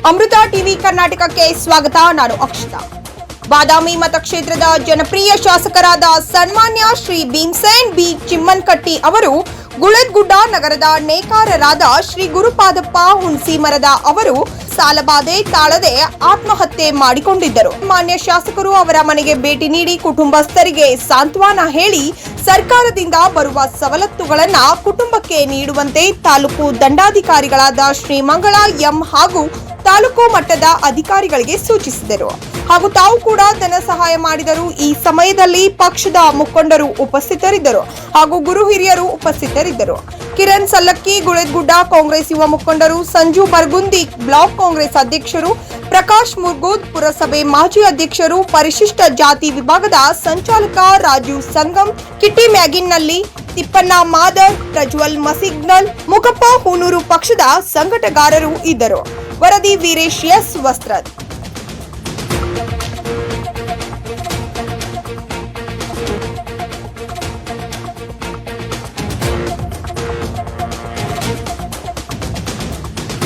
ಅಮೃತ TV ಕರ್ನಾಟಕಕ್ಕೆ ಸ್ವಾಗತ. ನಾನು ಅಕ್ಷತಾ. ಬಾದಾಮಿ ಮತಕ್ಷೇತ್ರದ ಜನಪ್ರಿಯ ಶಾಸಕರಾದ ಸನ್ಮಾನ್ಯ ಶ್ರೀ ಭೀಮಸೇನ್ ಬಿ ಚಿಮ್ಮನಕಟ್ಟಿ ಅವರು ಗುಳೇದಗುಡ್ಡ ನಗರದ ನೇಕಾರರಾದ ಶ್ರೀ ಗುರುಪಾದಪ್ಪ ಹುಣಸಿಮರದ ಅವರು ಸಾಲಬಾಧೆ ತಾಳದೆ ಆತ್ಮಹತ್ಯೆ ಮಾಡಿಕೊಂಡಿದ್ದರು. ಮಾನ್ಯ ಶಾಸಕರು ಅವರ ಮನೆಗೆ ಭೇಟಿ ನೀಡಿ ಕುಟುಂಬಸ್ಥರಿಗೆ ಸಾಂತ್ವನ ಹೇಳಿ ಸರ್ಕಾರದಿಂದ ಬರುವ ಸವಲತ್ತುಗಳನ್ನು ಕುಟುಂಬಕ್ಕೆ ನೀಡುವಂತೆ ತಾಲೂಕು ದಂಡಾಧಿಕಾರಿಗಳಾದ ಶ್ರೀಮಂಗಳ ಎಂ ಹಾಗೂ ತಾಲೂಕು ಮಟ್ಟದ ಅಧಿಕಾರಿಗಳಿಗೆ ಸೂಚಿಸಿದರು. ಹಾಗೂ ತಾವು ಕೂಡ ಧನ ಸಹಾಯ ಮಾಡಿದರು. ಈ ಸಮಯದಲ್ಲಿ ಪಕ್ಷದ ಮುಖಂಡರು ಉಪಸ್ಥಿತರಿದ್ದರು ಹಾಗೂ ಗುರು ಹಿರಿಯರು ಉಪಸ್ಥಿತರಿದ್ದರು. ಕಿರಣ್ ಸಲ್ಲಕ್ಕಿ ಗುಳೇದಗುಡ್ಡ ಕಾಂಗ್ರೆಸ್ ಯುವ ಮುಖಂಡರು, ಸಂಜು ಬರ್ಗುಂದಿ ಬ್ಲಾಕ್ ಕಾಂಗ್ರೆಸ್ ಅಧ್ಯಕ್ಷರು, ಪ್ರಕಾಶ್ ಮುರ್ಗೂದ್ ಪುರಸಭೆ ಮಾಜಿ ಅಧ್ಯಕ್ಷರು, ಪರಿಶಿಷ್ಟ ಜಾತಿ ವಿಭಾಗದ ಸಂಚಾಲಕ ರಾಜೀವ್ ಸಂಗಮ್, ಕಿಟ್ಟಿ ಮ್ಯಾಗಿನ್ನಲ್ಲಿ, ತಿಪ್ಪಣ್ಣ ಮಾದರ್, ಪ್ರಜ್ವಲ್ ಮಸಿಗ್ನಲ್, ಮುಖಪ್ಪ ಹೂನೂರು ಪಕ್ಷದ ಸಂಘಟಗಾರರು ಇದ್ದರು. ವರದಿ ವೀರೇಶ್ ಎಸ್ ವಸ್ತ್ರದ್.